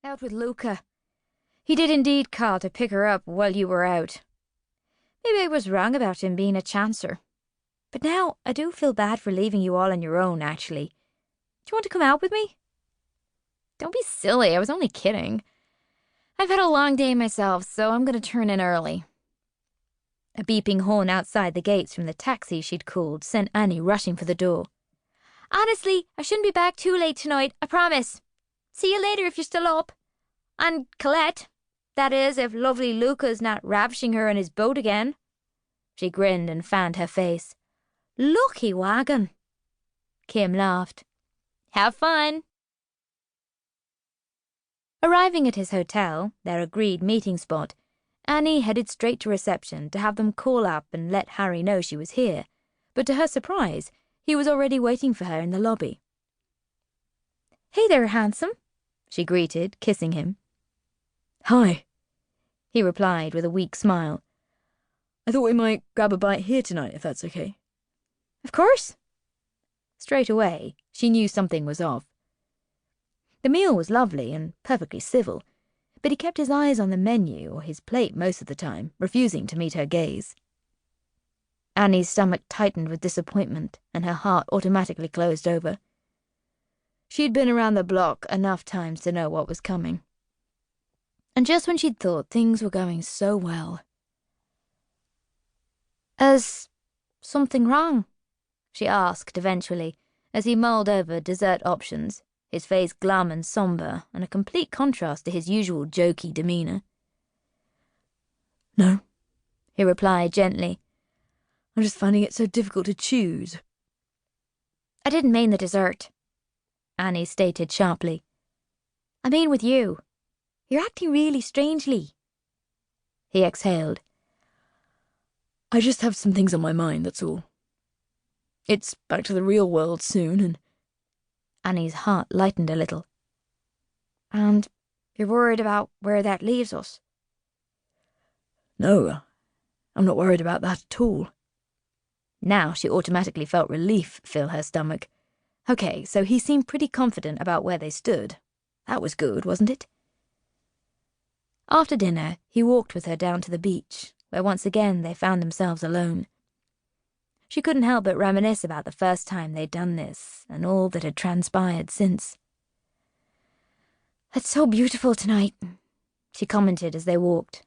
Out with Luca. He did indeed call to pick her up while you were out. Maybe I was wrong about him being a chancer. But now I do feel bad for leaving you all on your own, actually. Do you want to come out with me? Don't be silly, I was only kidding. I've had a long day myself, so I'm going to turn in early. A beeping horn outside the gates from the taxi she'd called sent Annie rushing for the door. Honestly, I shouldn't be back too late tonight, I promise. See you later if you're still up. And Colette, that is, if lovely Luca's not ravishing her in his boat again. She grinned and fanned her face. Lucky wagon. Kim laughed. Have fun. Arriving at his hotel, their agreed meeting spot, Annie headed straight to reception to have them call up and let Harry know she was here, but to her surprise, he was already waiting for her in the lobby. Hey there, handsome, she greeted, kissing him. Hi, he replied with a weak smile. I thought we might grab a bite here tonight, if that's okay. Of course. Straight away, she knew something was off. The meal was lovely and perfectly civil, but he kept his eyes on the menu or his plate most of the time, refusing to meet her gaze. Annie's stomach tightened with disappointment, and her heart automatically closed over. She'd been around the block enough times to know what was coming. And just when she'd thought things were going so well. Is something wrong? She asked eventually, as he mulled over dessert options, his face glum and sombre, and a complete contrast to his usual jokey demeanour. No, he replied gently. I'm just finding it so difficult to choose. I didn't mean the dessert, Annie stated sharply. I mean with you. You're acting really strangely. He exhaled. I just have some things on my mind, that's all. It's back to the real world soon, and... Annie's heart lightened a little. And you're worried about where that leaves us? No, I'm not worried about that at all. Now she automatically felt relief fill her stomach. Okay, so he seemed pretty confident about where they stood. That was good, wasn't it? After dinner, he walked with her down to the beach, where once again they found themselves alone. She couldn't help but reminisce about the first time they'd done this, and all that had transpired since. It's so beautiful tonight, she commented as they walked.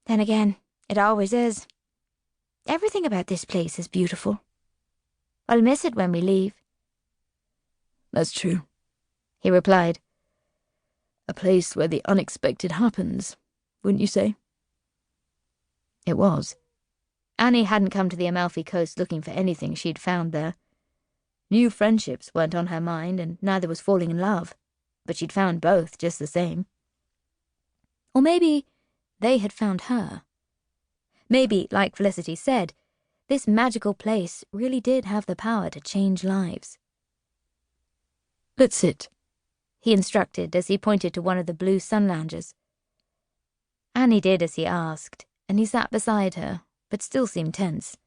Then again, it always is. Everything about this place is beautiful. I'll miss it when we leave. That's true, he replied. A place where the unexpected happens, wouldn't you say? It was. Annie hadn't come to the Amalfi Coast looking for anything she'd found there. New friendships weren't on her mind, and neither was falling in love, but she'd found both just the same. Or maybe they had found her. Maybe, like Felicity said, this magical place really did have the power to change lives. Let's sit, he instructed as he pointed to one of the blue sun lounges. Annie did as he asked, and he sat beside her, but still seemed tense.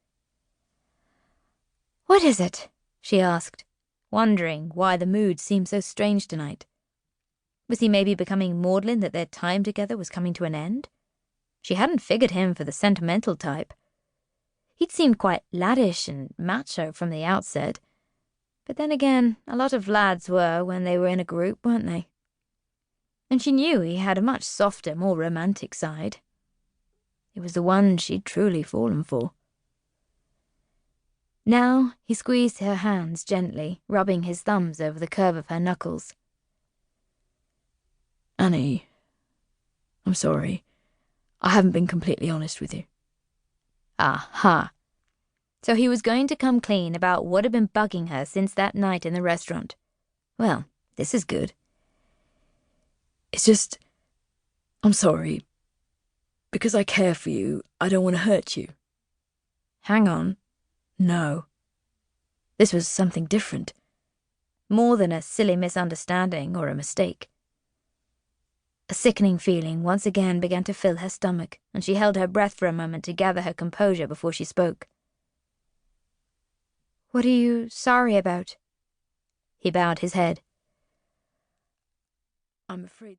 What is it? She asked, wondering why the mood seemed so strange tonight. Was he maybe becoming maudlin that their time together was coming to an end? She hadn't figured him for the sentimental type. He'd seemed quite laddish and macho from the outset, but then again, a lot of lads were when they were in a group, weren't they? And she knew he had a much softer, more romantic side. It was the one she'd truly fallen for. Now he squeezed her hands gently, rubbing his thumbs over the curve of her knuckles. Annie, I'm sorry. I haven't been completely honest with you. Aha. So he was going to come clean about what had been bugging her since that night in the restaurant. Well, this is good. It's just... I'm sorry. Because I care for you, I don't want to hurt you. Hang on. No. This was something different. More than a silly misunderstanding or a mistake. A sickening feeling once again began to fill her stomach, and she held her breath for a moment to gather her composure before she spoke. What are you sorry about? He bowed his head. I'm afraid...